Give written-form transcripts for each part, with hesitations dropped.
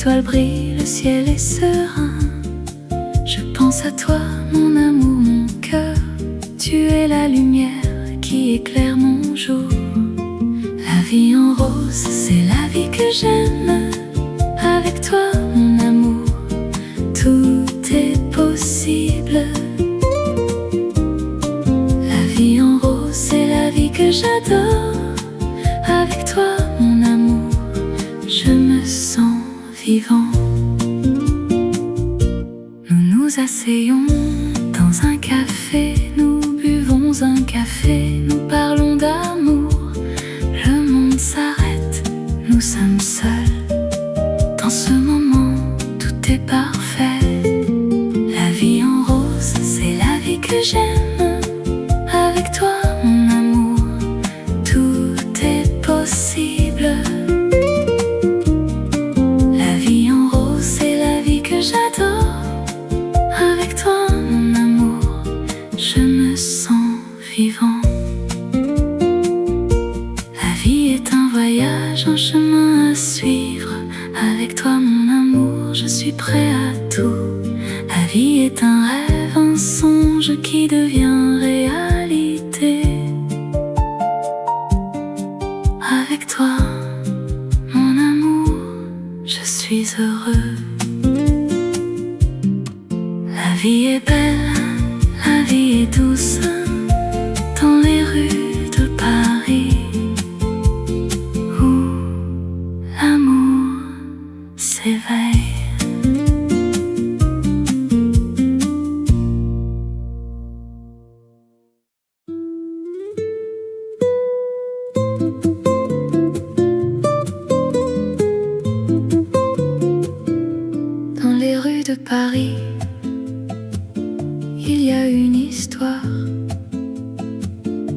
étoiles brillent, le ciel est serein. Je pense à toi, mon amour, mon cœur. Tu es la lumière qui éclaire mon jour. La vie en rose, c'est la vie que j'aime. Avec toi, mon amour, tout est possible. La vie en rose, c'est la vie que j'adore. Avec toi, mon amour, je me sens vivant. Nous nous asseyons dans un café, nous buvons un café, nous parlons d'amour. Le monde s'arrête, nous sommes seuls. Dans ce moment, tout est parfait. La vie en rose, c'est la vie que j'aime. Avec toi, mon amour, tout est possible. La vie en rose, c'est la vie que j'adore. Avec toi, mon amour, je me sens vivant. La vie est un voyage, un chemin à suivre. Avec toi, mon amour, je suis prêt à tout. La vie est un rêve, un songe qui devient réalité. Avec toi, mon amour, je suis heureux. La vie est belle, la vie est douce, dans les rues de Paris, où l'amour s'éveille. Dans les rues de Paris, il y a une histoire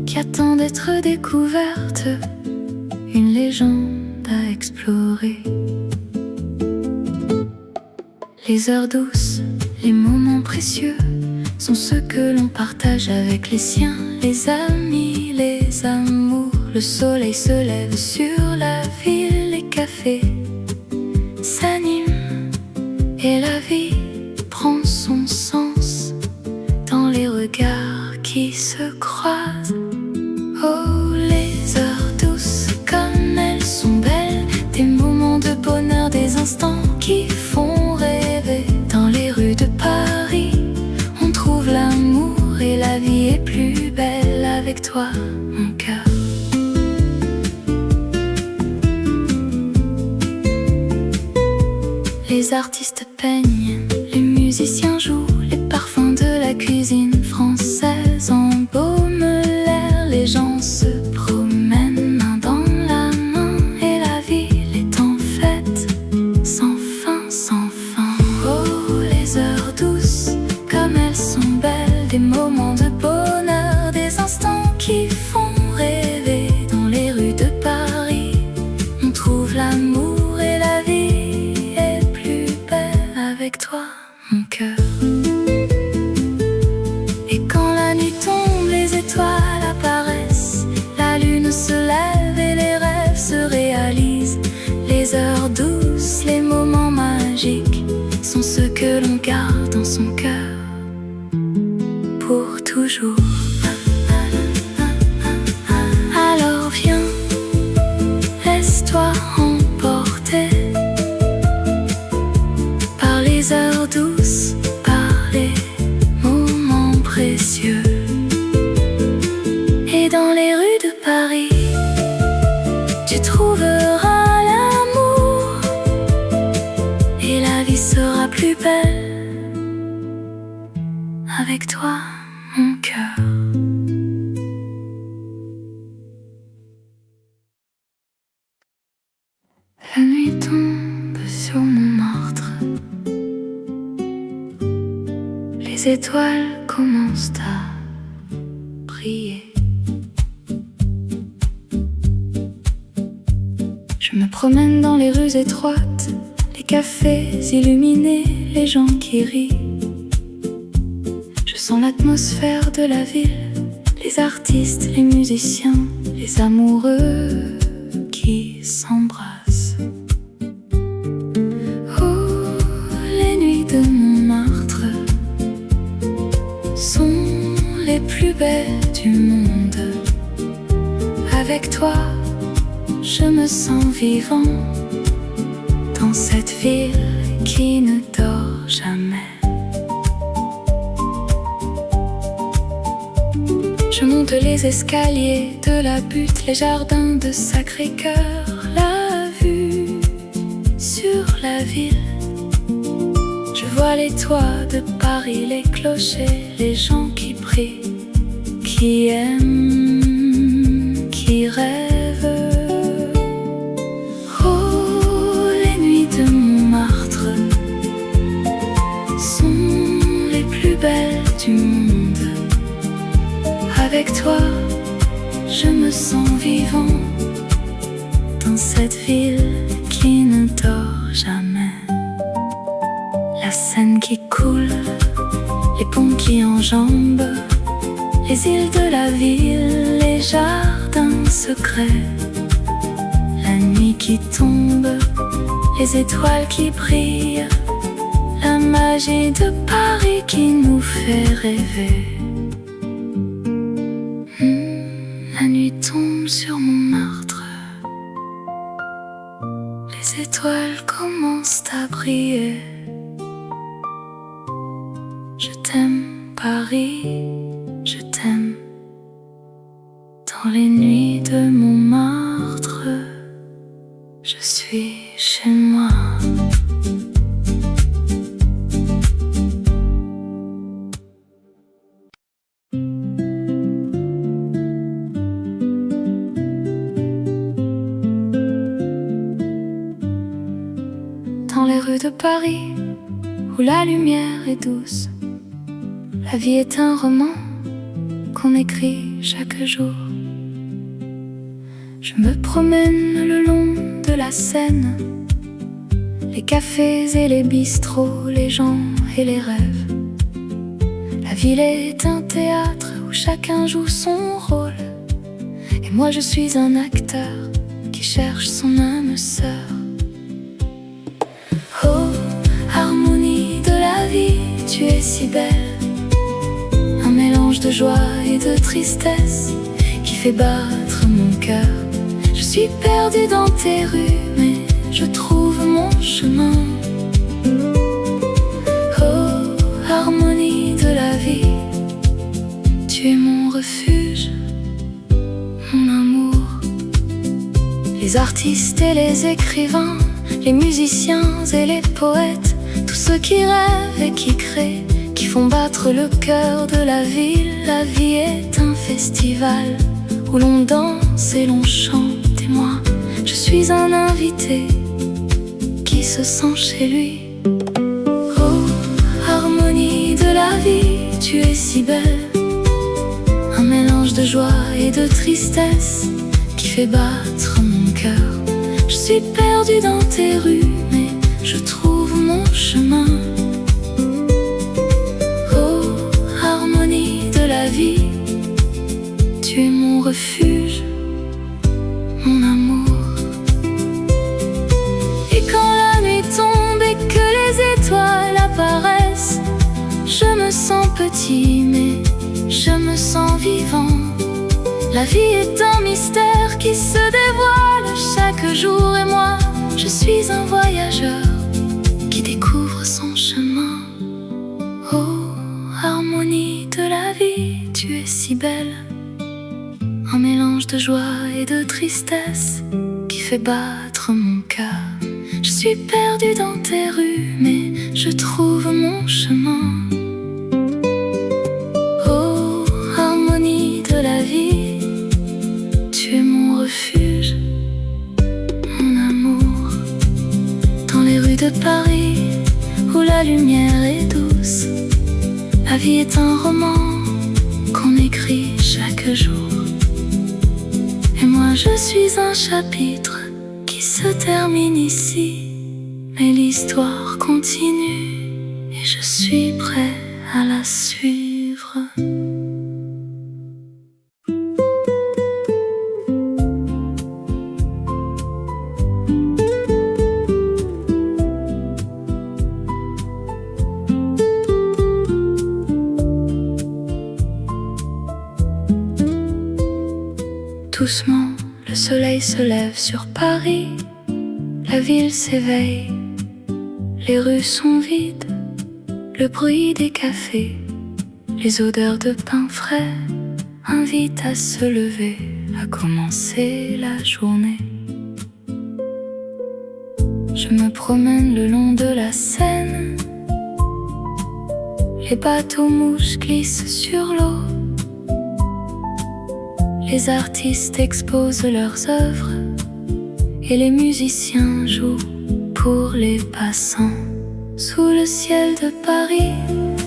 qui attend d'être découverte, une légende à explorer. Les heures douces, les moments précieux sont ceux que l'on partage avec les siens, les amis, les amours. Le soleil se lève sur la ville, les cafés s'animent et la vie prend son sens dans les regards qui se croisent. Oh, les heures douces, comme elles sont belles, des moments de bonheur, des instants qui font rêver. Dans les rues de Paris, on trouve l'amour et la vie est plus belle avec toi, mon cœur. Les artistes peignent, les musiciens jouent, les parfums de la cuisine française embaument l'air. Les gens se promènent main dans la main et la ville est en fête, sans fin, sans fin. Oh, les heures douces, comme elles sont belles, des moments de bonheur, des instants qui font rêver. Dans les rues de Paris, on trouve l'amour et la vie est plus belle avec toi, mon cœur. Et quand la nuit tombe, les étoiles apparaissent, la lune se lève et les rêves se réalisent. Les heures douces, les moments magiques sont ceux que l'on garde dans son cœur pour toujours. Alors viens, laisse-toi emporter par les heures douces, par les moments précieux. Et dans les rues de Paris, tu trouveras l'amour et la vie sera plus belle avec toi, mon cœur. La nuit tombe sur Montmartre, les étoiles commencent à briller. Je me promène dans les rues étroites, les cafés illuminés, les gens qui rient. Je sens l'atmosphère de la ville, les artistes, les musiciens, les amoureux qui s'embrassent. les plus belles du monde. Avec toi, je me sens vivant dans cette ville qui ne dort jamais. Je monte les escaliers de la butte, les jardins de Sacré-Cœur, la vue sur la ville. Je vois les toits de Paris, les clochers, les gens qui prient, qui aiment, qui rêvent. Oh, les nuits de Montmartre sont les plus belles du monde. Avec toi, je me sens vivant dans cette ville qui ne dort jamais. La Seine qui coule, les ponts qui enjambent les îles de la ville, les jardins secrets, la nuit qui tombe, les étoiles qui brillent, la magie de Paris qui nous fait rêver. La nuit tombe sur Montmartre, les étoiles commencent à briller. Je t'aime Paris, je t'aime. Dans les nuits de Montmartre, je suis chez moi. Dans les rues de Paris, où la lumière est douce, la vie est un roman qu'on écrit chaque jour. Je me promène le long de la Seine, les cafés et les bistrots, les gens et les rêves. La ville est un théâtre où chacun joue son rôle, et moi je suis un acteur qui cherche son âme sœur. Oh, harmonie de la vie, tu es si belle, un mélange de joie et de tristesse qui fait battre mon cœur. Je suis perdue dans tes rues, mais je trouve mon chemin. Oh, harmonie de la vie, tu es mon refuge, mon amour. Les artistes et les écrivains, les musiciens et les poètes, tous ceux qui rêvent et qui créent, qui font battre le cœur de la ville. La vie est un festival où l'on danse et l'on chante, et moi, je suis un invité qui se sent chez lui. Oh, harmonie de la vie, tu es si belle, un mélange de joie et de tristesse qui fait battre mon cœur. Je suis perdue dans tes rues, mais je trouve mon chemin. Oh, harmonie de la vie, tu es mon refuge, mon amour. Et quand la nuit tombe et que les étoiles apparaissent, je me sens petit, mais je me sens vivant. La vie est un mystère qui se dévoile chaque jour, et moi, je suis un voyageur qui découvre son chemin. Oh, harmonie de la vie, tu es si belle, un mélange de joie et de tristesse qui fait battre mon cœur. Je suis perdue dans tes rues, mais je trouve mon chemin. Oh, harmonie de la vie, tu es mon refuge, mon amour. Dans les rues de Paris, où la lumière est douce, la vie est un roman qu'on écrit chaque jour. Et moi je suis un chapitre qui se termine ici, mais l'histoire continue et je suis prêt à la suivre. Doucement, le soleil se lève sur Paris. La ville s'éveille, les rues sont vides. Le bruit des cafés, les odeurs de pain frais invitent à se lever, à commencer la journée. Je me promène le long de la Seine. Les bateaux-mouches glissent sur l'eau. Les artistes exposent leurs œuvres et les musiciens jouent pour les passants. Sous le ciel de Paris,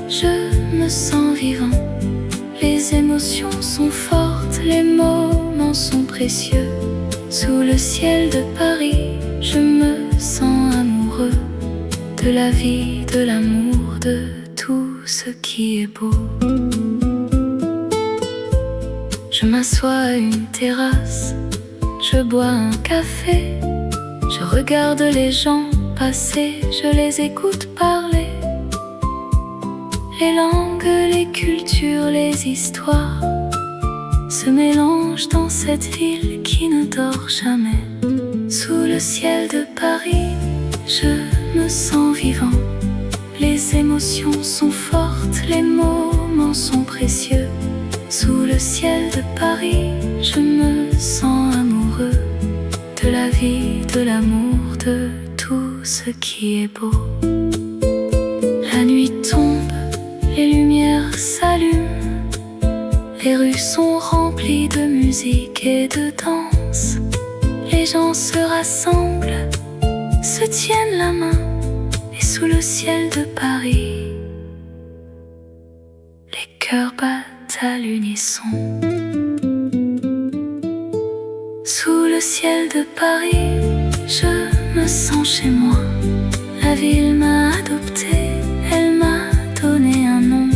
je me sens vivant. Les émotions sont fortes, les moments sont précieux. Sous le ciel de Paris, je me sens amoureux de la vie, de l'amour, de tout ce qui est beau. Je m'assois à une terrasse, je bois un café, je regarde les gens passer, je les écoute parler. Les langues, les cultures, les histoires se mélangent dans cette ville qui ne dort jamais. Sous le ciel de Paris, je me sens vivant. Les émotions sont fortes, les moments sont précieux. Sous le ciel de Paris, je me sens amoureux de la vie, de l'amour, de tout ce qui est beau. La nuit tombe, les lumières s'allument. Les rues sont remplies de musique et de danse. Les gens se rassemblent, se tiennent la main. Et sous le ciel de Paris, les cœurs battent à l'unisson. Sous le ciel de Paris, je me sens chez moi. La ville m'a adopté, elle m'a donné un nom.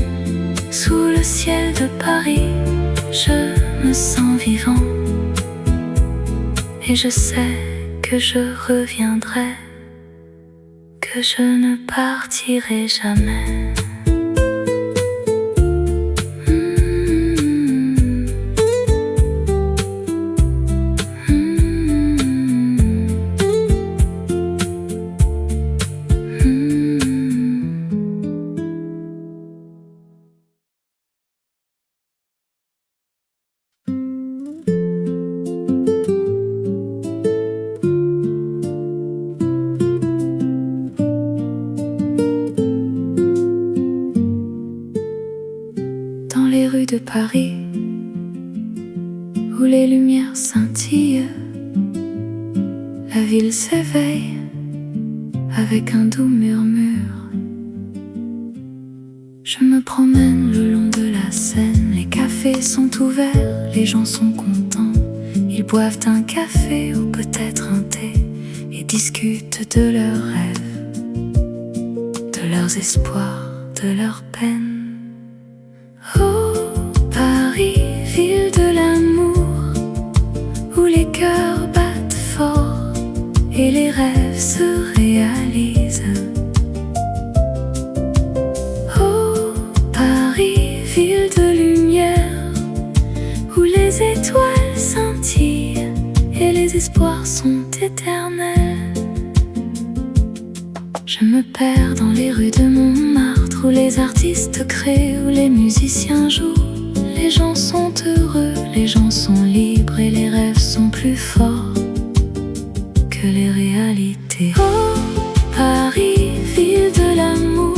Sous le ciel de Paris, je me sens vivant. Et je sais que je reviendrai, que je ne partirai jamais. Dans les rues de Paris, où les lumières scintillent, la ville s'éveille avec un doux murmure. Je me promène le long de la Seine, les cafés sont ouverts, les gens sont contents. Ils boivent un café ou peut-être un thé et discutent de leurs rêves, de leurs espoirs, de leurs peines. Oh, Paris, ville de l'amour, où les cœurs battent fort et les rêves se réalisent. Oh, Paris, ville de lumière, où les étoiles scintillent et les espoirs sont éternels. Je me perds dans les rues de Montmartre, où les artistes créent, où les musiciens jouent. Les gens sont heureux, les gens sont libres et les rêves sont plus forts que les réalités. Oh, Paris, ville de l'amour,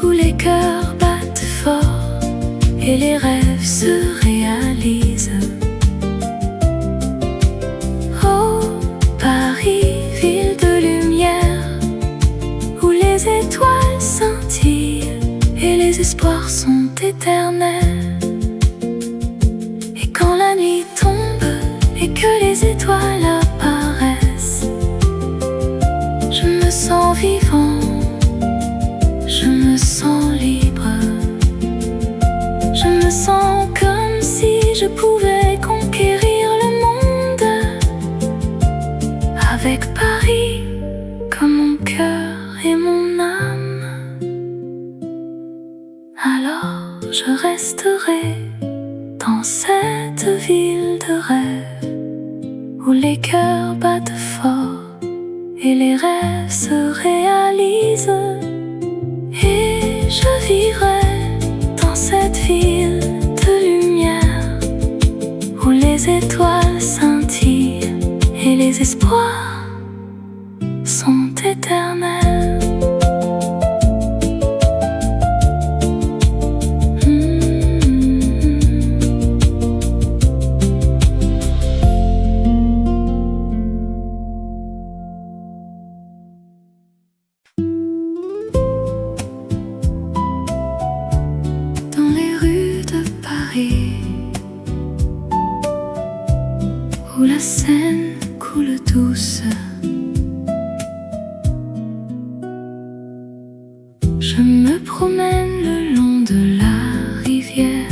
où les cœurs battent fort et les rêves se réalisent. Oh, Paris, ville de lumière, où les étoiles scintillent et les espoirs sont éternels. Et quand la nuit tombe et que les étoiles apparaissent, je me sens vivant, je me sens libre. Je me sens comme si je pouvais conquérir le monde, avec Paris comme mon cœur et mon âme. Alors je resterai dans dans cette ville de rêve où les cœurs battent fort et les rêves se réalisent. Et je vivrai dans cette ville de lumière où les étoiles scintillent et les espoirs sont éternels. Dans les rues de Paris, où la Seine coule douce, je me promène le long de la rivière.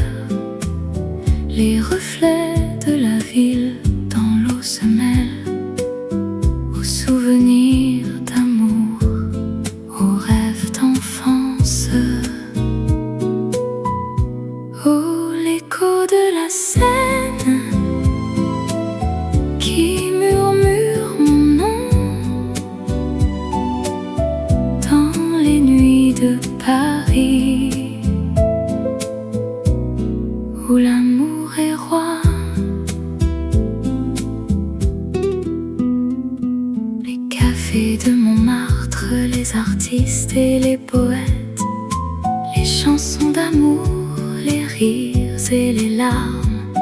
Les reflets de la ville dans l'eau se mêlent aux souvenirs d'amour, aux rêves d'enfance. Oh, l'écho de la Seine qui murmure mon nom dans les nuits de Paris, où l'amour est roi. Les cafés de Montmartre, les artistes et les poètes, les chansons d'amour, les rires et les larmes,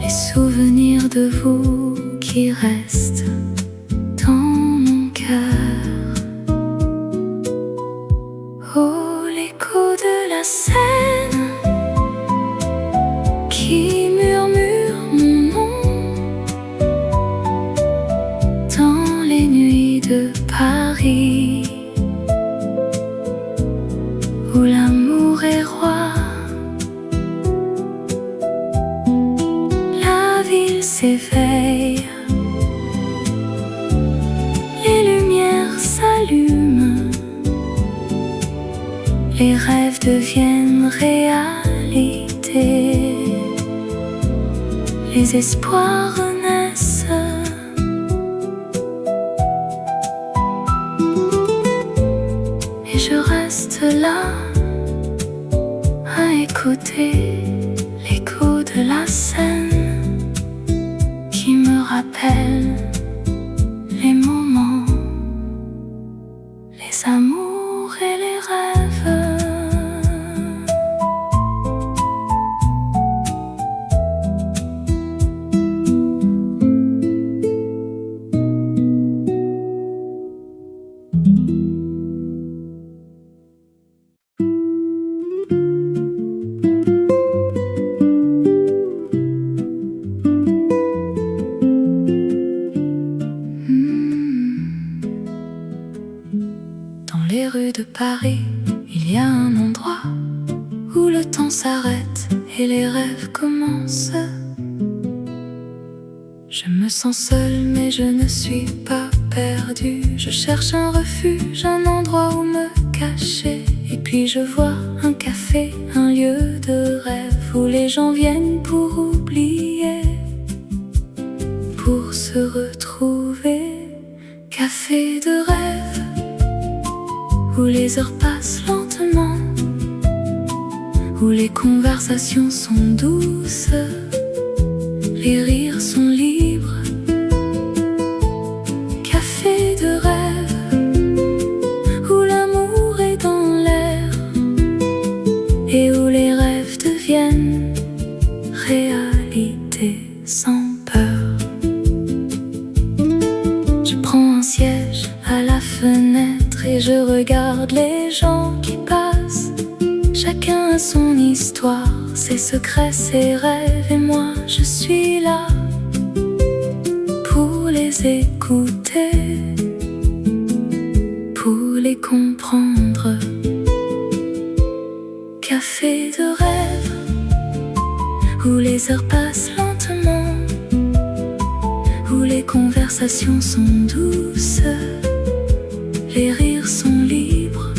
les souvenirs de vous qui restent dans mon cœur. Oh, l'écho de la Seine qui murmure mon nom dans les nuits de Paris, où l'amour est roi. La ville s'éveille, les lumières s'allument, les rêves deviennent réalité, les espoirs renaissent. Et je reste là à écouter l'écho de la Seine qui me rappelle les moments, les amours et les rêves. Dans les rues de Paris, il y a un endroit où le temps s'arrête et les rêves commencent. Je me sens seule mais je ne suis pas perdue. Je cherche un refuge, un endroit où me cacher. Et puis je vois un café, un lieu de rêve où les gens viennent pour oublier, pour se retrouver. Café de rêve où les heures passent lentement, où les conversations sont douces, les rires sont libres. Café de rêve où l'amour est dans l'air et où les rêves deviennent réalité sans peur. Je prends un siège à la fenêtre et je regarde les gens qui passent. Chacun a son histoire, ses secrets, ses rêves, et moi je suis là pour les écouter, pour les comprendre. Café de rêve où les heures passent lentement, où les conversations sont douces, les rires sont libres.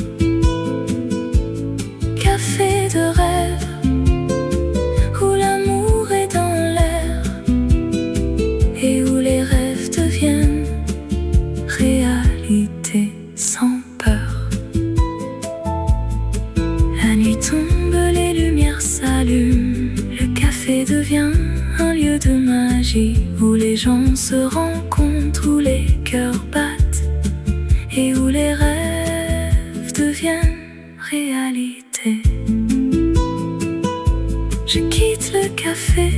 Café de rêve où l'amour est d'énergie, où les gens se rencontrent, où les cœurs battent et où les rêves deviennent réalité. Je quitte le café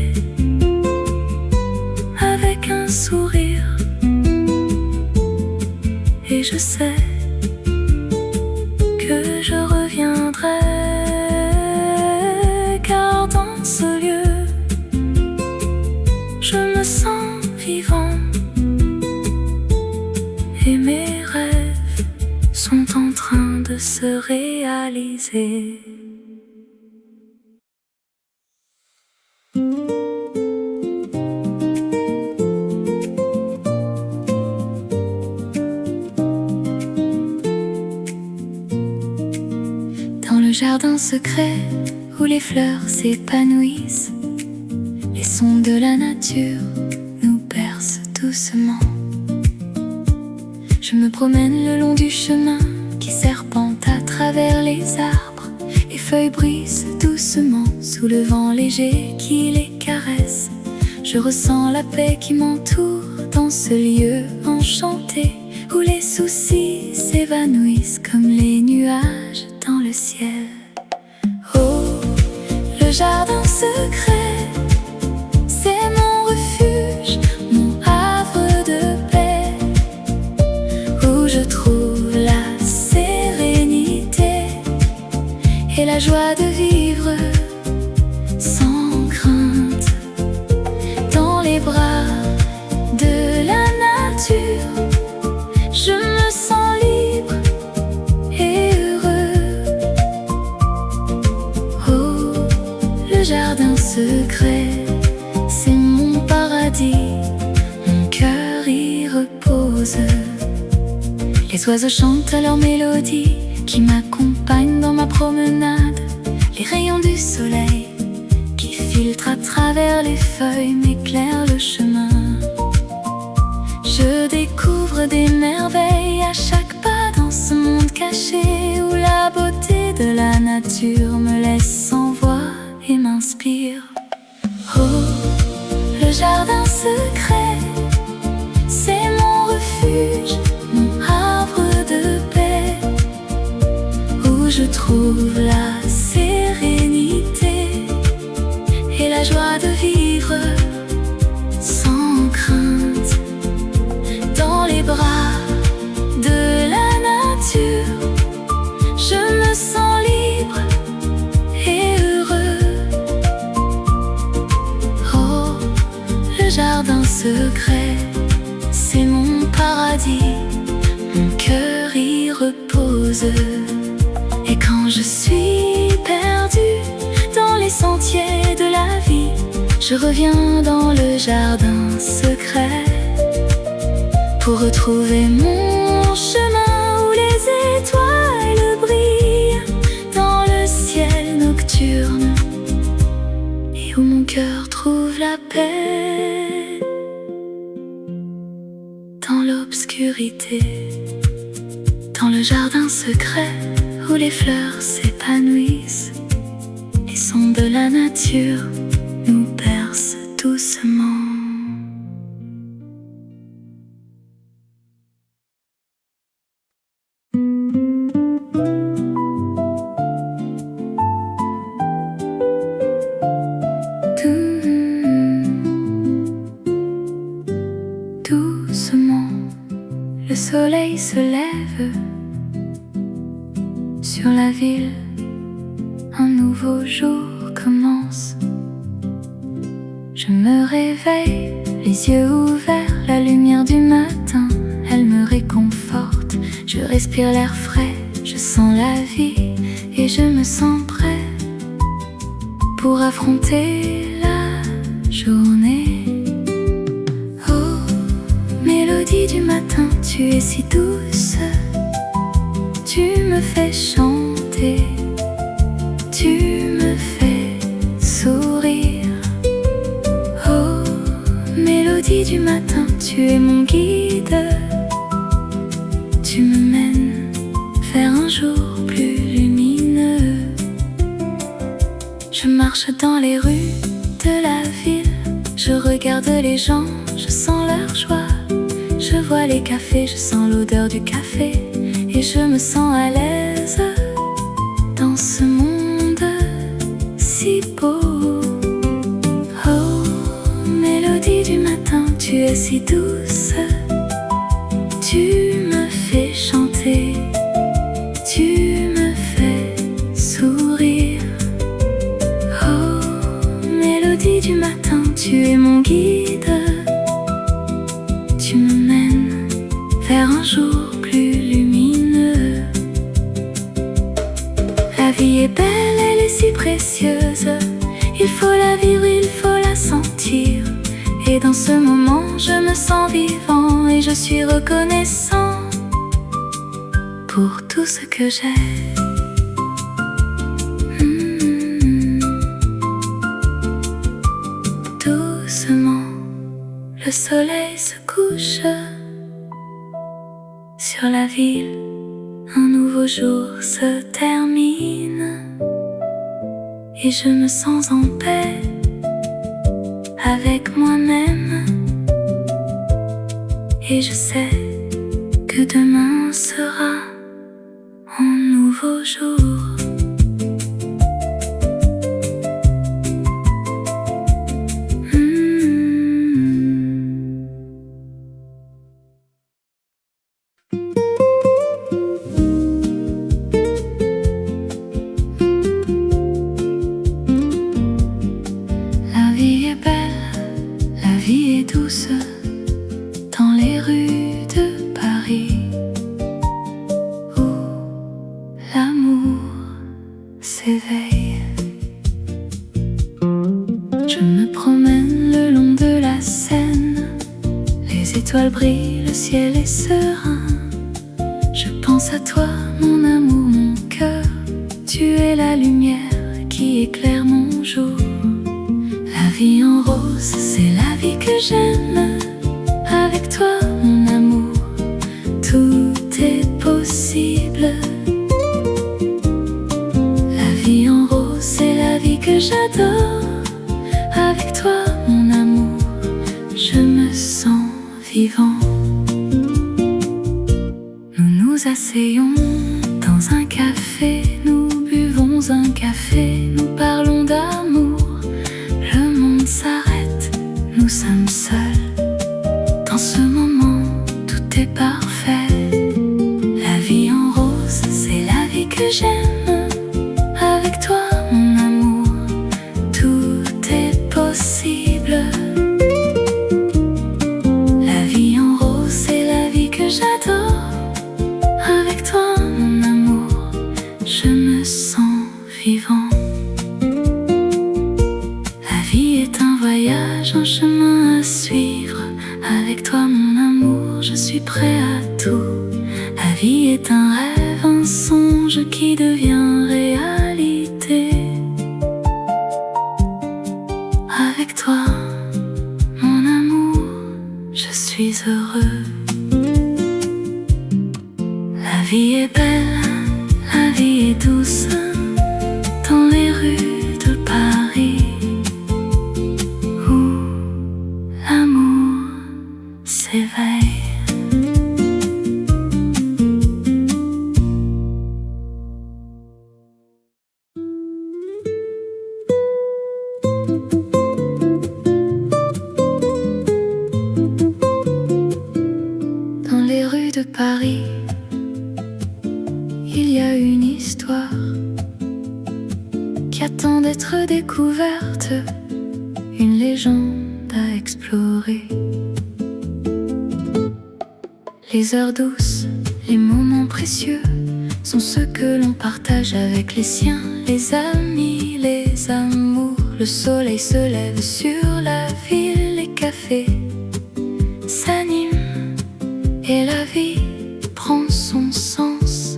avec un sourire et je sais que je reviendrai, car dans ce lieu je me sens vivant et mes rêves sont en train de se réaliser. Dans le jardin secret où les fleurs s'épanouissent, les sons de la nature nous bercent doucement. Je me promène le long du chemin qui serpente à travers les arbres. Les feuilles brisent doucement sous le vent léger qui les caresse. Je ressens la paix qui m'entoure dans ce lieu enchanté, où les soucis s'évanouissent comme les nuages dans le ciel. Oh, le jardin secret, c'est mon refuge, mon havre de paix, où je trouve la sérénité et la joie de vivre sans crainte. Dans les bras de la nature, je me sens libre et heureux. Oh, le jardin secret, c'est mon paradis, mon cœur y repose. Les oiseaux chantent leur mélodie qui m'accompagnent dans ma promenade. Les rayons du soleil qui filtrent à travers les feuilles m'éclairent le chemin. Je découvre des merveilles à chaque pas dans ce monde caché, où la beauté de la nature me laisse sans voix et m'inspire. Oh, le jardin secret, c'est mon refuge, mon havre de paix, où je trouve la sérénité et la joie de vivre sans crainte. Dans les bras de la nature, je me sens libre et heureux. Oh, le jardin secret, c'est mon paradis, mon cœur y repose. Et quand je suis perdue dans les sentiers de la vie, je reviens dans le jardin secret pour retrouver mon chemin, où les étoiles brillent dans le ciel nocturne et où mon cœur trouve la paix dans l'obscurité. Dans le jardin secret où les fleurs s'épanouissent, les sons de la nature nous bercent doucement. Doucement, le soleil se lève sur la ville, un nouveau jour commence. Je me réveille, les yeux ouverts, la lumière du matin, elle me réconforte. Je respire l'air frais, je sens la vie et je me sens prêt pour affronter la journée. Oh, mélodie du matin, tu es si douce, tu me fais chanter, tu me fais sourire. Oh, mélodie du matin, tu es mon guide, tu me mènes vers un jour plus lumineux. Je marche dans les rues de la ville, Je regarde les gens, je sens leur joie. Je vois les cafés, je sens l'odeur du café. Et je me sens à l'aise dans ce monde si beau. Oh, mélodie du matin, tu es si douce. Tu me fais chanter, tu me fais sourire. Oh, mélodie du matin, tu es mon guide. Tu me mènes vers un jour plus lumineux. La vie est belle, elle est si précieuse. Il faut la vivre, il faut la sentir. Et dans ce moment, je me sens vivant et je suis reconnaissant pour tout ce que j'ai. Doucement, le soleil se couche sur la ville. Un nouveau jour se termine et je me sens en paix avec moi-même. Et je sais que demain sera un nouveau jour. La vie est belle, la vie est douce dans les rues de Paris, où l'amour s'éveille. Je me promène le long de la Seine, les étoiles brillent, le ciel est serein. Je pense à toi, mon amour, mon cœur. Tu es la lumière qui éclaire mon jour. La vie en rose, c'est la vie que j'aime. Avec toi, mon amour, tout est possible. La vie en rose, c'est la vie que j'adore. Avec toi, mon amour, je me sens vivant. Nous nous asseyons dans un café, nous buvons un café, nous parlons d'amour. Le monde s'arrête, nous sommes seuls. Dans ce moment, tout est parfait. La vie en rose, c'est la vie que j'aime. Avec toi, mon amour, tout est possible. La vie en rose, c'est la vie que j'adore. Avec toi, mon amour, je me sens vivant. La vie est un voyage, un chemin à suivre. Avec toi, mon amour, je suis prêt à tout. La vie est un rêve, un songe qui devient réalité. Avec toi, mon amour, je suis heureux. La vie est belle, la vie est douce dans les rues de Paris, où l'amour s'éveille. Dans les rues de Paris, il y a une histoire qui attend d'être découverte, une légende à explorer. Les heures douces, les moments précieux sont ceux que l'on partage avec les siens, les amis, les amours. Le soleil se lève sur la ville, les cafés s'animent et la vie prend son sens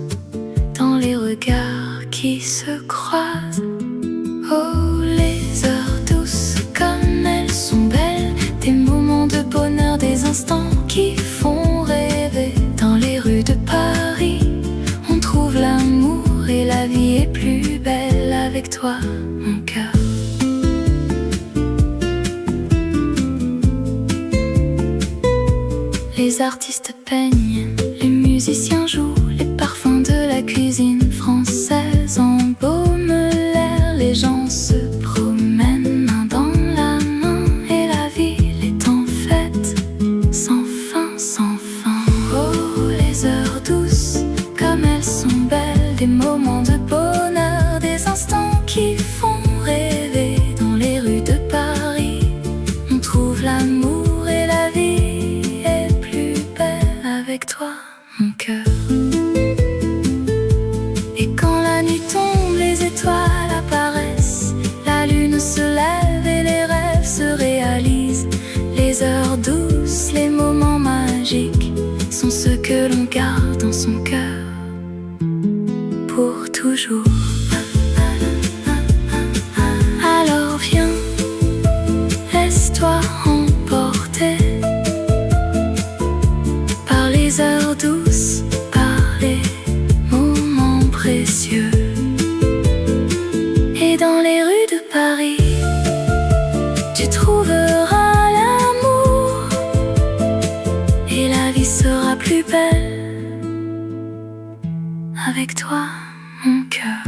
dans les regards qui se croisent. Oh, les heures douces, comme elles sont belles, des moments de bonheur, des instants qui font rêver. Dans les rues de Paris, on trouve l'amour et la vie est plus belle avec toi, mon cœur. Les artistes peignent, les musiciens jouent, les parfums de la cuisine française embaument l'air. Les gens se promènent main dans la main et la ville est en fête, sans fin, sans fin. Oh, les heures douces, comme elles sont belles, des moments de bonheur, des instants qui font rêver. Dans les rues de Paris, on trouve l'amour et la vie est plus belle avec toi, mon cœur. Et quand la nuit tombe, les étoiles apparaissent, la lune se lève et les rêves se réalisent. Les heures douces, les moments magiques sont ceux que l'on garde dans son cœur pour toujours. Alors viens, laisse-toi emporter par les heures douces, par les moments précieux. Et dans les rues de Paris, tu trouveras l'amour et la vie sera plus belle avec toi, mon cœur.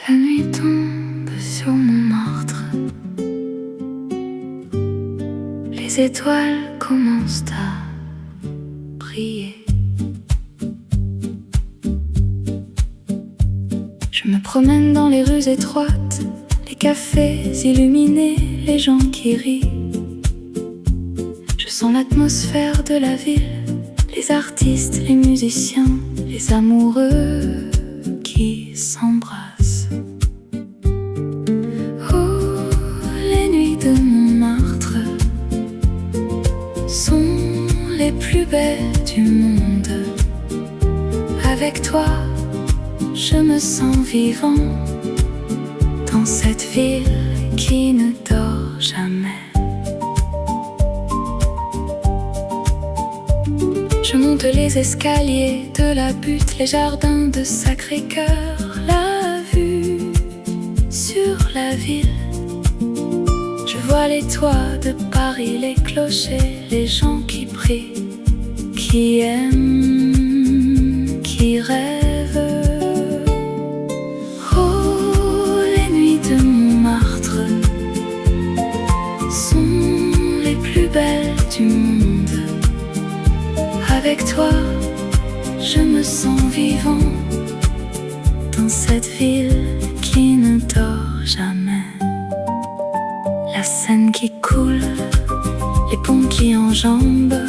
La nuit tombe sur Montmartre, les étoiles commencent à briller. Je me promène dans les rues étroites, les cafés illuminés, les gens qui rient. Je sens l'atmosphère de la ville, les artistes, les musiciens, les amoureux qui s'embrassent. Oh, les nuits de Montmartre sont les plus belles du monde. Avec toi, je me sens vivant dans cette ville qui ne dort jamais. Je monte les escaliers de la butte, les jardins de Sacré-Cœur, la vue sur la ville. Je vois les toits de Paris, les clochers, les gens qui prient, qui aiment, qui rêvent. Oh, les nuits de Montmartre sont les plus belles du monde. Avec toi, je me sens vivant dans cette ville qui ne dort jamais. La Seine qui coule, les ponts qui enjambent,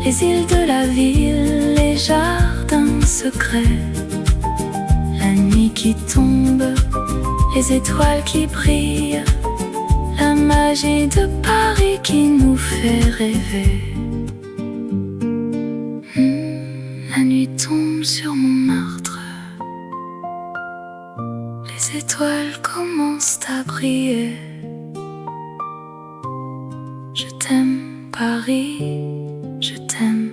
les îles de la ville, les jardins secrets. La nuit qui tombe, les étoiles qui brillent, la magie de Paris qui nous fait rêver. La nuit tombe sur Montmartre, les étoiles commencent à briller. Je t'aime Paris, je t'aime.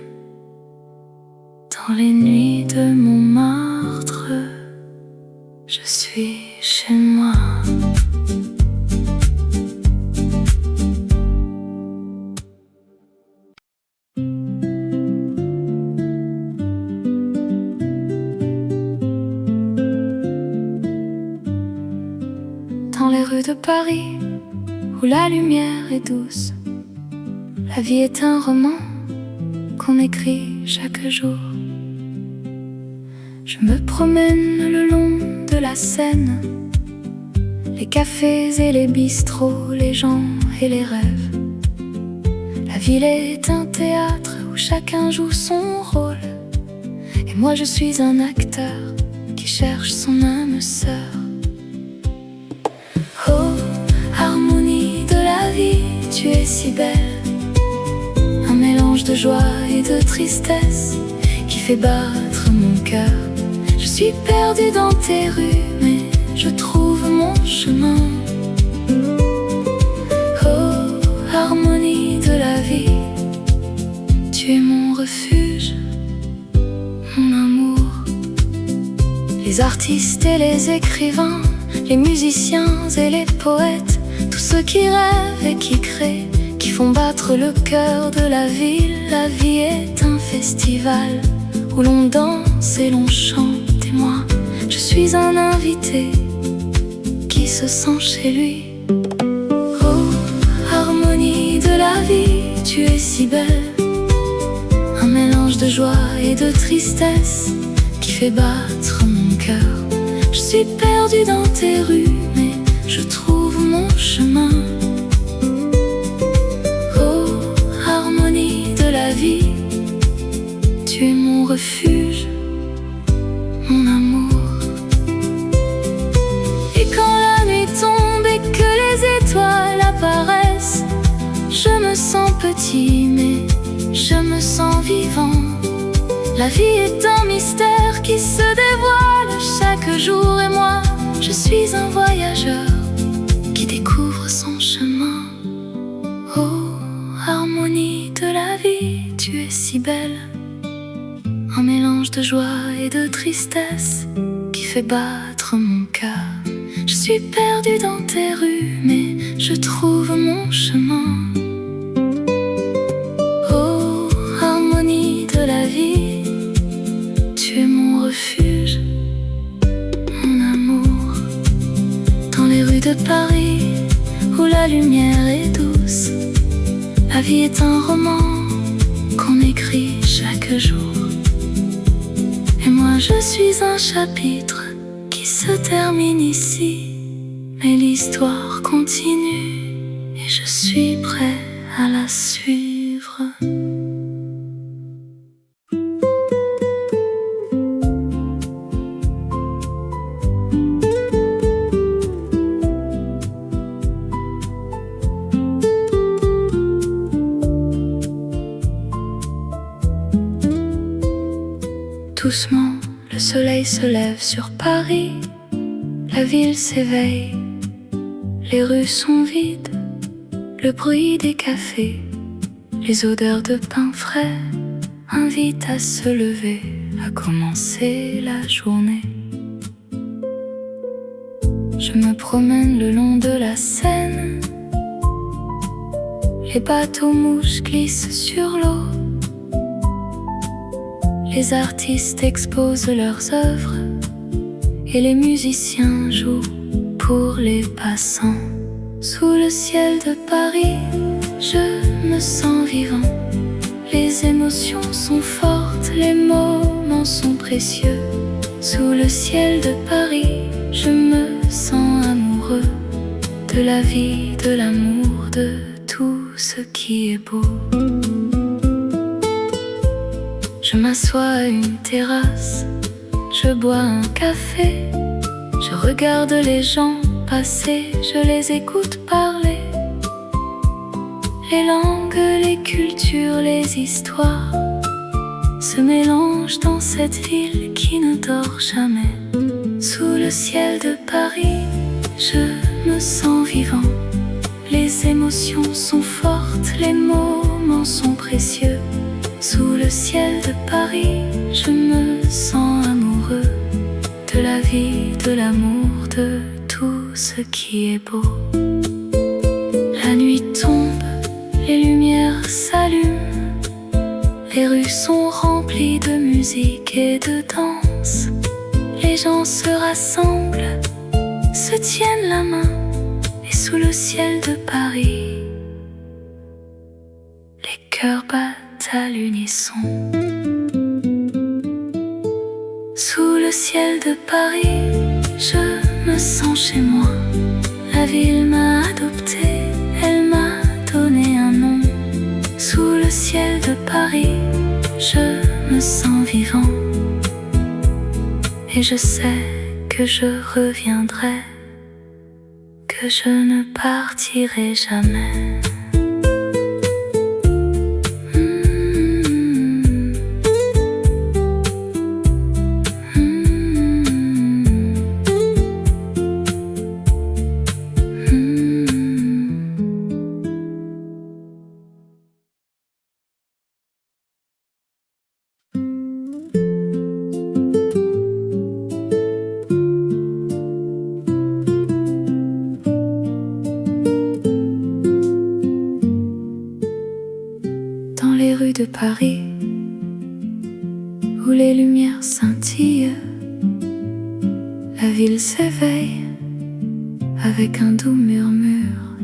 Dans les nuits de Montmartre, je suis chez moi. Dans les rues de Paris, où la lumière est douce, la vie est un roman qu'on écrit chaque jour. Je me promène le long de la Seine, les cafés et les bistrots, les gens et les rêves. La ville est un théâtre où chacun joue son rôle, et moi je suis un acteur qui cherche son âme sœur. Oh, harmonie de la vie, tu es si belle, un mélange de joie et de tristesse qui fait battre mon cœur. Je suis perdue dans tes rues, mais je trouve mon chemin. Oh, harmonie de la vie, tu es mon refuge, mon amour. Les artistes et les écrivains, les musiciens et les poètes, tous ceux qui rêvent et qui créent, qui font battre le cœur de la ville. La vie est un festival où l'on danse et l'on chante, et moi, je suis un invité qui se sent chez lui. Oh, harmonie de la vie, tu es si belle, un mélange de joie et de tristesse qui fait battre mon cœur. Je suis perdue dans tes rues, mais je trouve mon chemin. Oh, harmonie de la vie, tu es mon refuge, mon amour. Et quand la nuit tombe et que les étoiles apparaissent, je me sens petit, mais je me sens vivant. La vie est un mystère qui se dévoile chaque jour, et moi, je suis un voyageur qui découvre son chemin. Oh, harmonie de la vie, tu es si belle, un mélange de joie et de tristesse qui fait battre mon cœur. Je suis perdue dans tes rues, mais je trouve mon chemin. Oh, harmonie de la vie, tu es mon refuge, mon amour. Dans les rues de Paris, où la lumière est douce, la vie est un roman qu'on écrit chaque jour. Et moi je suis un chapitre qui se termine ici, mais l'histoire continue et je suis prêt à la suivre. Doucement, le soleil se lève sur Paris, la ville s'éveille, les rues sont vides, le bruit des cafés, les odeurs de pain frais invitent à se lever, à commencer la journée. Je me promène le long de la Seine, les bateaux mouches glissent sur l'eau. Les artistes exposent leurs œuvres et les musiciens jouent pour les passants. Sous le ciel de Paris, je me sens vivant. Les émotions sont fortes, les moments sont précieux. Sous le ciel de Paris, je me sens amoureux de la vie, de l'amour, de tout ce qui est beau. Je m'assois à une terrasse, je bois un café, je regarde les gens passer, je les écoute parler. Les langues, les cultures, les histoires se mélangent dans cette ville qui ne dort jamais. Sous le ciel de Paris, je me sens vivant. Les émotions sont fortes, les moments sont précieux. Sous le ciel de Paris, je me sens amoureux de la vie, de l'amour, de tout ce qui est beau. La nuit tombe, les lumières s'allument, les rues sont remplies de musique et de danse. Les gens se rassemblent, se tiennent la main, et sous le ciel de Paris, les cœurs battent à l'unisson. Sous le ciel de Paris, je me sens chez moi. La ville m'a adopté, elle m'a donné un nom. Sous le ciel de Paris, je me sens vivant. Et je sais que je reviendrai, que je ne partirai jamais. où les lumières scintillent. La ville s'éveille avec un doux murmure.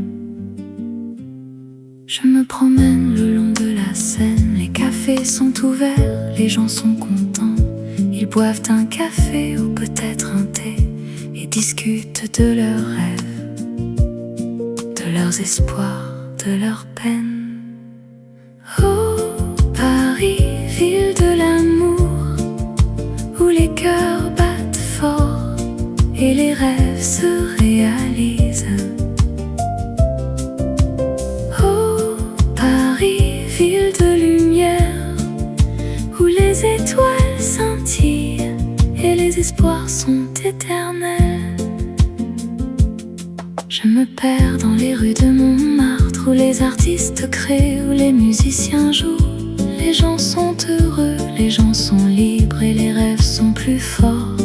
Je me promène le long de la Seine, les cafés sont ouverts, les gens sont contents. Ils boivent un café ou peut-être un thé et discutent de leurs rêves, de leurs espoirs, de leurs peines. Oh, Paris, ville de l'amour, où les cœurs battent fort et les rêves se réalisent. Oh, Paris, ville de lumière, où les étoiles scintillent et les espoirs sont éternels. Je me perds dans les rues de Montmartre, où les artistes créent, où les musiciens jouent. Les gens sont heureux, les gens sont libres et les rêves sont plus forts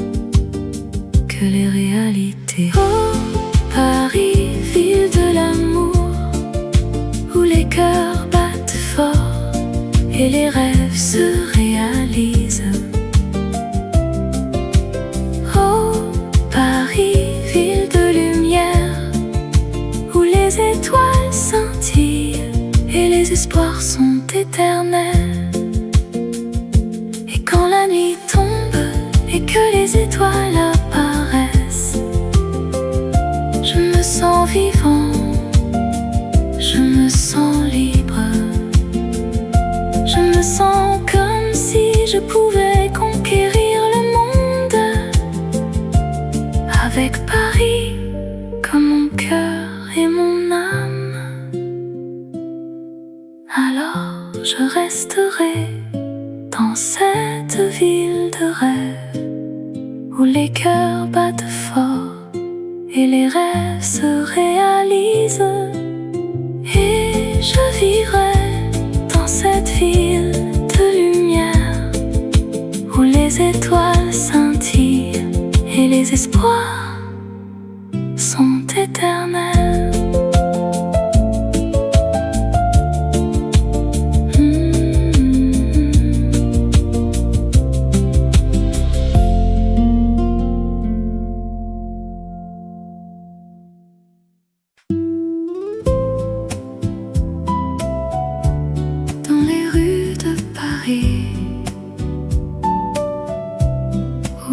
que les réalités. Oh, Paris, ville de l'amour, où les cœurs battent fort et les rêves se réalisent. Oh, Paris, ville de lumière, où les étoiles scintillent et les espoirs sont éternels. Et quand la nuit tombe et que les étoiles apparaissent, je me sens vivant, je me sens libre. Je me sens comme si je pouvais conquérir le monde, avec Paris comme mon cœur et mon âme. Alors je resterai dans cette ville de rêve, où les cœurs battent fort et les rêves se réalisent. Et je vivrai dans cette ville de lumière, où les étoiles scintillent et les espoirs sont éternels.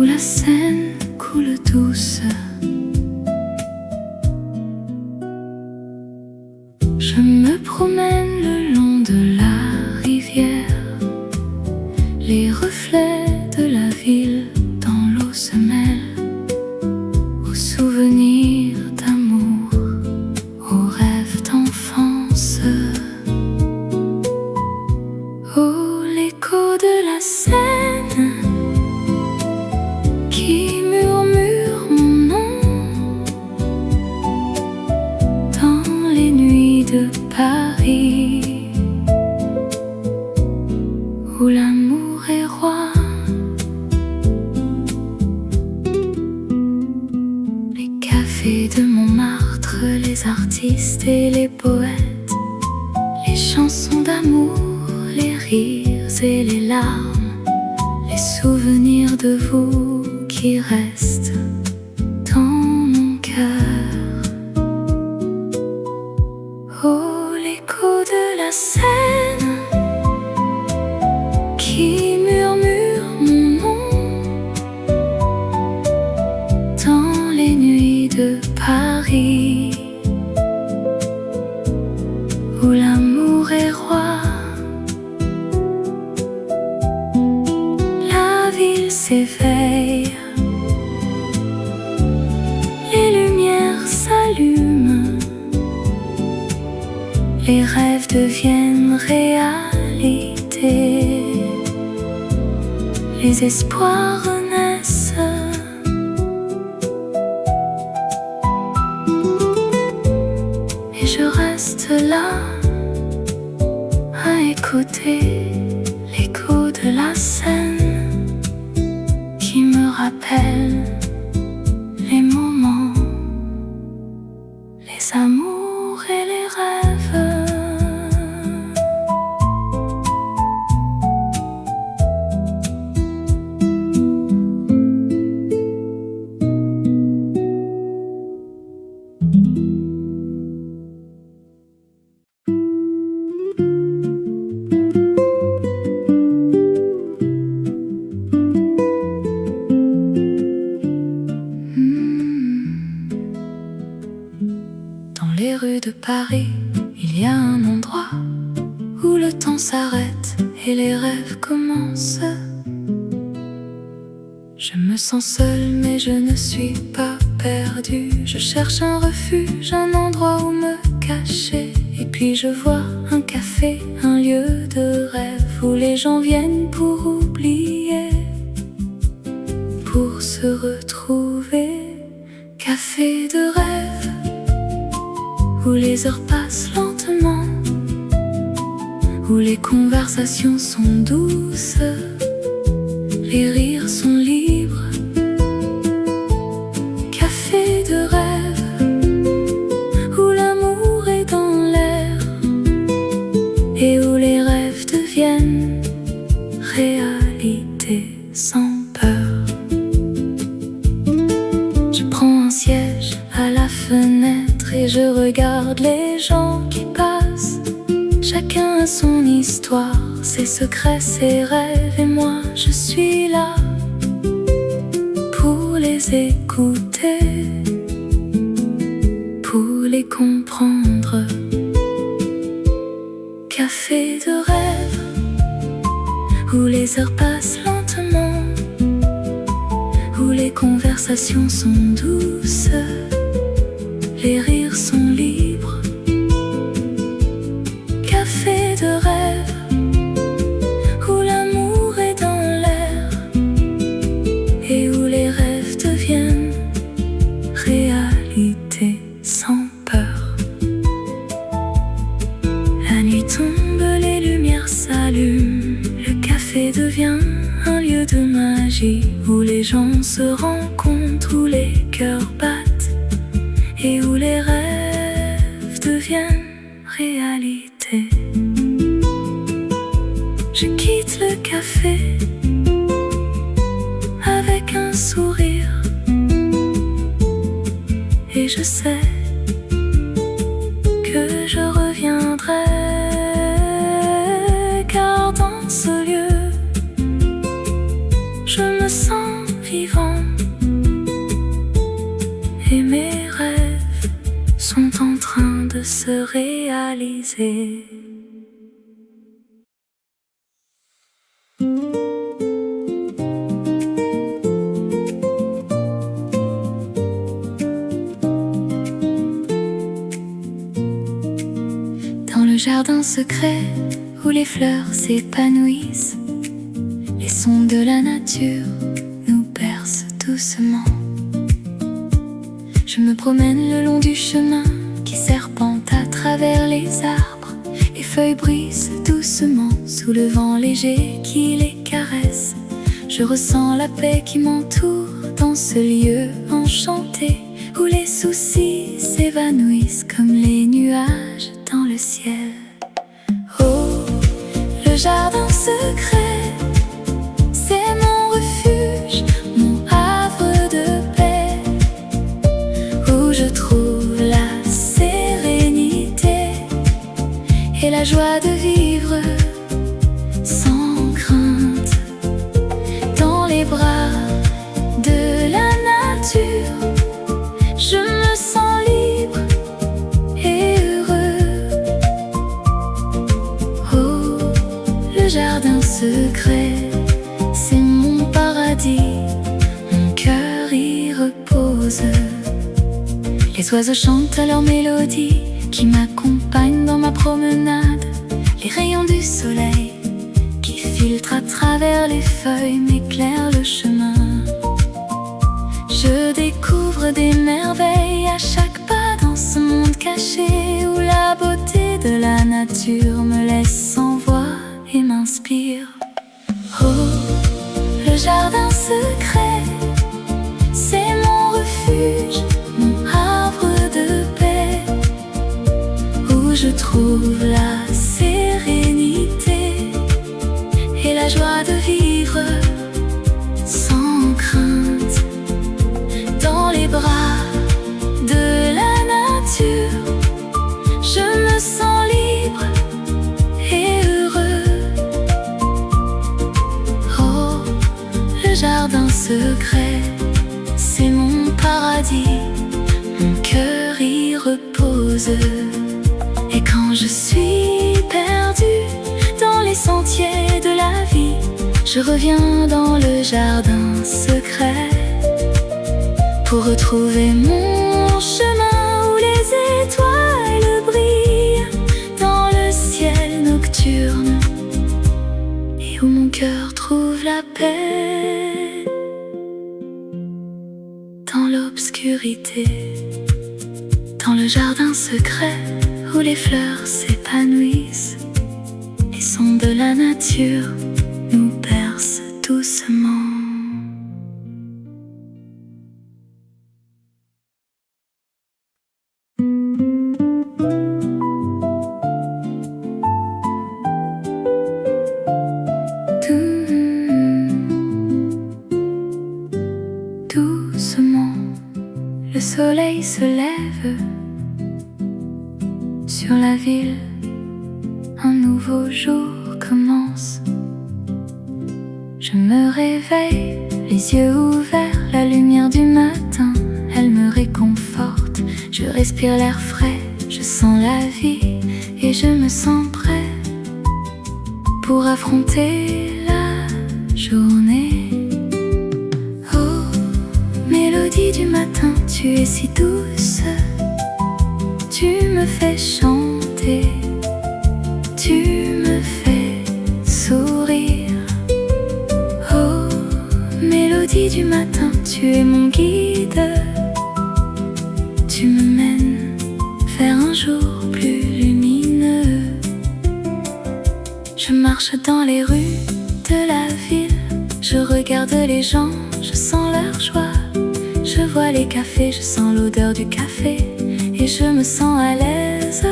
Où la Seine coule douce, je me promène le long de la rivière. Les reflets de la ville dans l'eau se mêlent aux souvenirs d'amour, aux rêves d'enfance. Oh, l'écho de la Seine qui murmure mon nom dans les nuits de Paris, où l'amour est roi. Les cafés de Montmartre, les artistes et les poètes, les chansons d'amour, les rires et les larmes, les souvenirs de vous qui restent dans mon cœur. Oh, l'écho de la Seine qui murmure mon nom dans les nuits de Paris, où l'amour est roi. La ville s'éveille, les lumières s'allument, les rêves deviennent réalité, les espoirs renaissent. Et je reste là à écouter l'écho de la Seine qui me rappelle les moments, les amours et les rêves. Paris, il y a un endroit où le temps s'arrête et les rêves commencent. Je me sens seule mais je ne suis pas perdue. Je cherche un refuge, un endroit où me cacher. Et puis je vois un café, un lieu de rêve où les gens viennent pour oublier, pour se retrouver. Café de rêve où les heures passent lentement, où les conversations sont douces, les rires sont libres. Café de rêve où l'amour est dans l'air et où les rêves deviennent réalité sans peur. Je prends un siège à la fenêtre et je regarde les gens qui passent. Chacun a son histoire, ses secrets, ses rêves, et moi je suis là pour les écouter, pour les comprendre. Café de rêve où les heures passent lentement, où les conversations sont douces, les rires sont libres. Café de rêve où l'amour est dans l'air et où les rêves deviennent réalité sans peur. La nuit tombe, les lumières s'allument, le café devient un lieu de magie où les gens se rencontrent, où les cœurs battent et où les rêves deviennent réalité. Je quitte le café avec un sourire et je sais que je reviendrai, car dans ce lieu je me sens vivant et mes rêves sont en train de se réaliser. Dans le jardin secret où les fleurs s'épanouissent, les sons de la nature nous bercent doucement. Je me promène le long du chemin qui serpente à travers les arbres. Les feuilles brisent doucement sous le vent léger qui les caresse. Je ressens la paix qui m'entoure dans ce lieu enchanté où les soucis s'évanouissent comme les nuages dans le ciel. Oh, le jardin secret, c'est mon refuge, mon havre de paix, où je trouve la sérénité et la joie de vivre sans crainte. Dans les bras de la nature, je me sens libre et heureux. Oh, le jardin secret, c'est mon paradis, mon cœur y repose. Les oiseaux chantent leur mélodie qui m'accompagne dans ma promenade. Les rayons du soleil qui filtrent à travers les feuilles m'éclairent le chemin. Je découvre des merveilles à chaque pas dans ce monde caché où la beauté de la nature me laisse sans voix et m'inspire. Oh, le jardin secret, c'est mon refuge, mon havre de paix, où je trouve la sérénité et la joie de vivre sans crainte. Dans les bras de la nature, je me sens libre et heureux. Oh, le jardin secret, c'est mon paradis, mon cœur y repose. Je reviens dans le jardin secret pour retrouver mon chemin où les étoiles brillent dans le ciel nocturne et où mon cœur trouve la paix dans l'obscurité, dans le jardin secret où les fleurs s'épanouissent. Les sons de la nature nous bercent doucement. Doucement, le soleil se lève sur la ville. Un nouveau jour commence. Je me réveille, les yeux ouverts, la lumière du matin, elle me réconforte. Je respire l'air frais, je sens la vie et je me sens prêt pour affronter la journée. Oh, mélodie du matin, tu es si douce, tu me fais chanter. Tu me fais sourire. Oh, mélodie du matin, tu es mon guide. Tu me mènes vers un jour plus lumineux. Je marche dans les rues de la ville. Je regarde les gens, je sens leur joie. Je vois les cafés, je sens l'odeur du café. Et je me sens à l'aise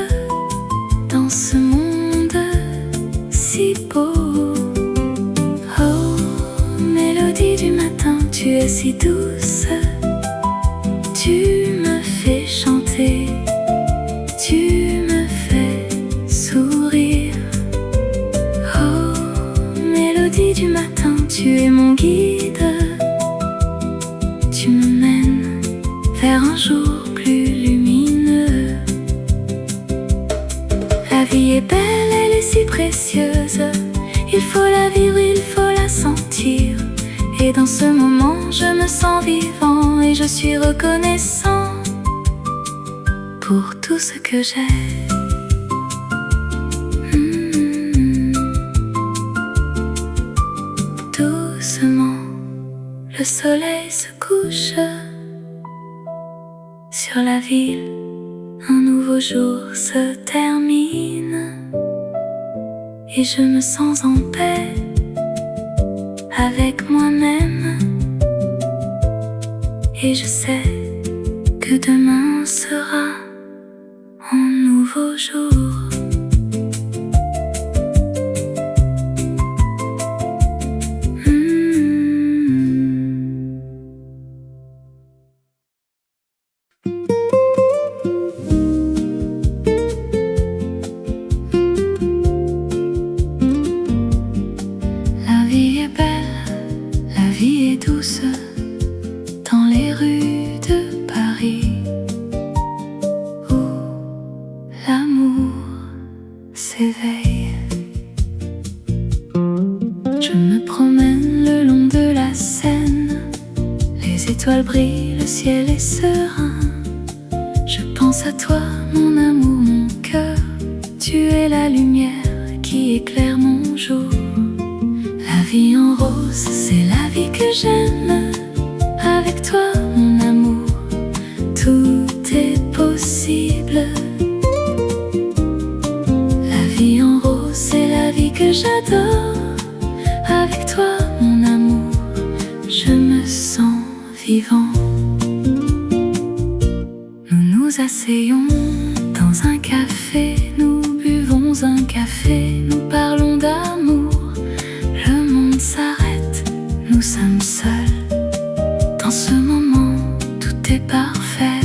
dans ce monde si beau. Oh, mélodie du matin, tu es si douce. Tu me fais chanter, tu me fais sourire. Oh, mélodie du matin, tu es mon guide. Tu me mènes vers un jour plus lumineux. La vie est belle, elle est si précieuse. Il faut la vivre, il faut la sentir. Et dans ce moment, je me sens vivant et je suis reconnaissant pour tout ce que j'ai. Doucement, le soleil se couche sur la ville. Un nouveau jour se termine et je me sens en paix avec moi-même. Et je sais que demain sera un nouveau jour. Douce dans les rues de Paris où l'amour s'éveille. Je me promène le long de la Seine, les étoiles brillent, le ciel est serein. Je pense à toi, mon amour, mon cœur, tu es la lumière qui éclaire mon jour. La vie en rose, c'est la vie que j'aime. Avec toi, mon amour, tout est possible. La vie en rose, c'est la vie que j'adore. Avec toi, mon amour, je me sens vivant. Nous nous asseyons dans un café, nous buvons un café, nous parlons d'amour. Le monde s'arrête, nous sommes seuls. Dans ce moment, tout est parfait.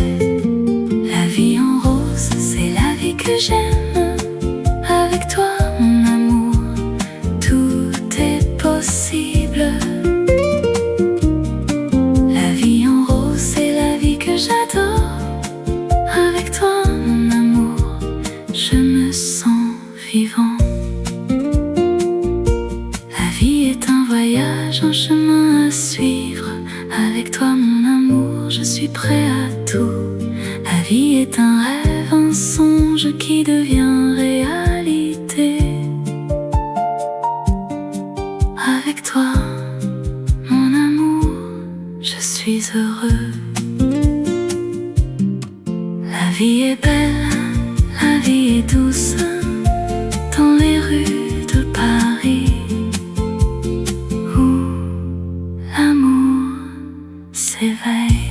La vie en rose, c'est la vie que j'aime. Avec toi, mon amour, tout est possible. La vie en rose, c'est la vie que j'adore. Avec toi, mon amour, je me sens vivant. La vie est un voyage prochain chemin à suivre. Avec toi mon amour, je suis prêt à tout. La vie est un rêve, un songe qui devient réalité. Avec toi mon amour, je suis heureux. La vie est belle, la vie est douce, dans les rues de Paris, où l'amour s'éveille.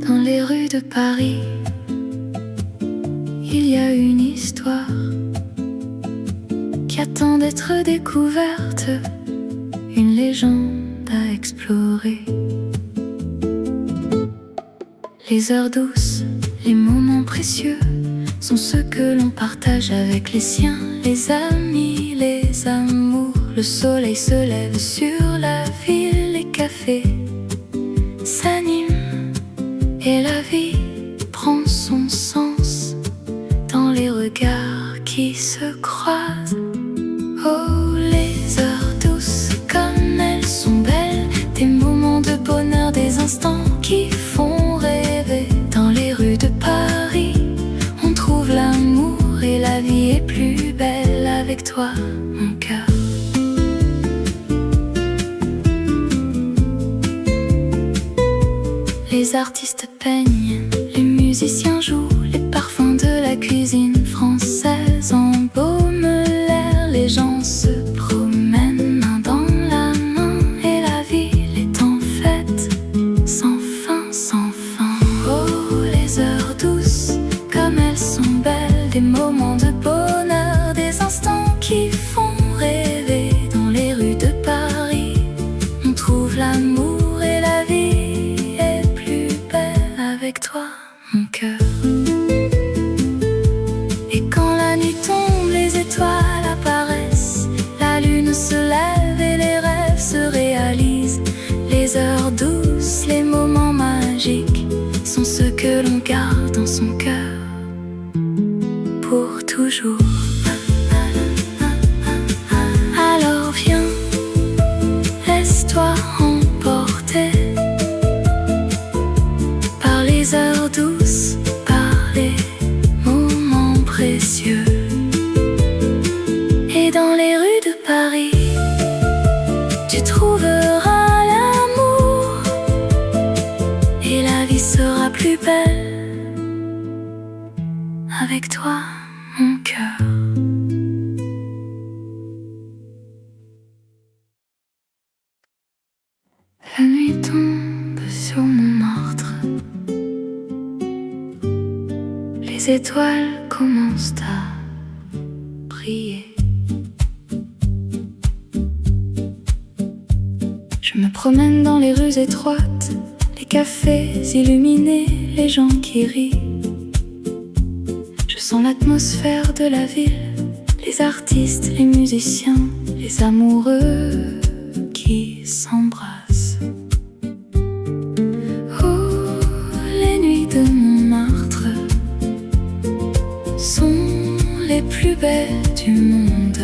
Dans les rues de Paris, il y a une histoire qui attend d'être découverte, une légende à explorer. Les heures douces, les moments précieux sont ceux que l'on partage avec les siens, les amis, les amours. Le soleil se lève sur la ville, les cafés s'animent et la vie prend son sens dans les regards qui se croisent. Oh, les heures douces, comme elles sont belles, des moments de bonheur, des instants qui font rêver. Dans les rues de Paris, on trouve l'amour et la vie est plus belle avec toi, mon cœur. Les artistes peignent, les musiciens jouent, les parfums de la cuisine française embaument l'air. Les gens se promènent main dans la main et la ville est en fête, sans fin, sans fin. Oh, les heures douces, comme elles sont belles, des moments de bonheur, des instants qui font rêver. Dans les rues de Paris, on trouve l'amour et la vie est plus belle avec toi, mon cœur. Et quand la nuit tombe, les étoiles apparaissent, la lune se lève et les rêves se réalisent. Les heures douces, les moments magiques sont ceux que l'on garde dans son cœur pour toujours. Alors viens, laisse-toi emporter par les heures douces, par les moments précieux. Et dans les rues de Paris, tu trouveras l'amour et la vie sera plus belle avec toi, mon cœur. La nuit tombe sur Montmartre, les étoiles commencent à briller. Je me promène dans les rues étroites, les cafés illuminés, les gens qui rient. Je sens l'atmosphère de la ville, les artistes, les musiciens, les amoureux qui s'embrassent. Oh, les nuits de Montmartre sont les plus belles du monde.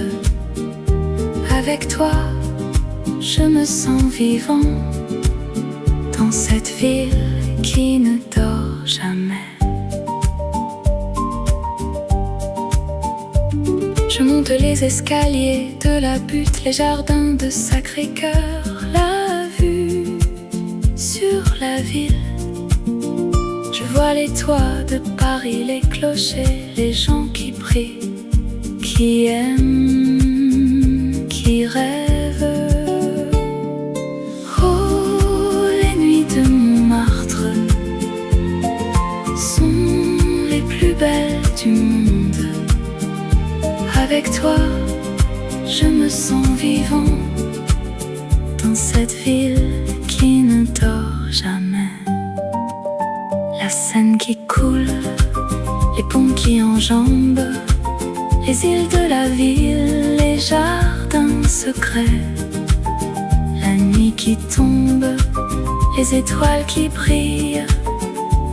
Avec toi, je me sens vivant dans cette ville qui ne dort jamais. Je monte les escaliers de la butte, les jardins de Sacré-Cœur, la vue sur la ville. Je vois les toits de Paris, les clochers, les gens qui prient, qui aiment, qui rêvent. Oh, les nuits de Montmartre sont les plus belles du monde. Avec toi, je me sens vivant dans cette ville qui ne dort jamais. La Seine qui coule, les ponts qui enjambent, les îles de la ville, les jardins secrets. La nuit qui tombe, les étoiles qui brillent,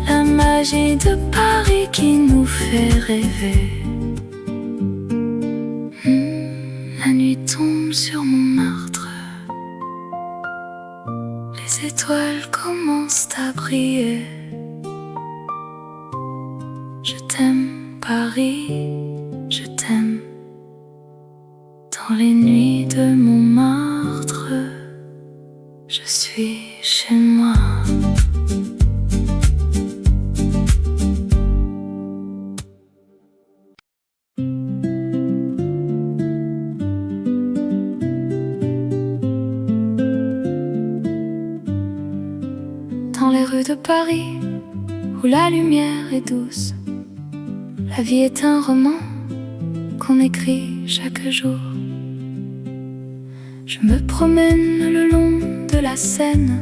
la magie de Paris qui nous fait rêver. La nuit tombe sur Montmartre, les étoiles commencent à briller. Je t'aime Paris, je t'aime. Dans les nuits de Montmartre, je suis chez moi. Dans les rues de Paris, où la lumière est douce, la vie est un roman qu'on écrit chaque jour. Je me promène le long de la Seine,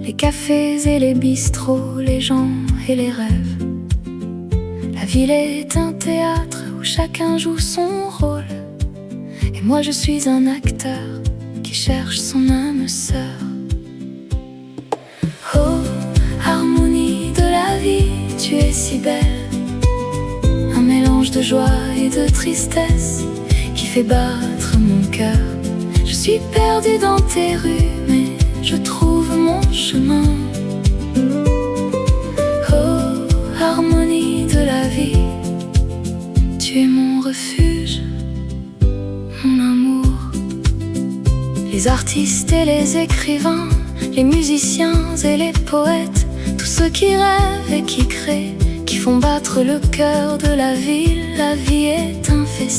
les cafés et les bistrots, les gens et les rêves. La ville est un théâtre où chacun joue son rôle, et moi je suis un acteur qui cherche son âme sœur. Oh, harmonie de la vie, tu es si belle, un mélange de joie et de tristesse qui fait battre mon cœur. Je suis perdue dans tes rues, mais je trouve mon chemin. Oh, harmonie de la vie, tu es mon refuge, mon amour. Les artistes et les écrivains, les musiciens et les poètes, tous ceux qui rêvent et qui créent, qui font battre le cœur de la ville. La vie est un festival.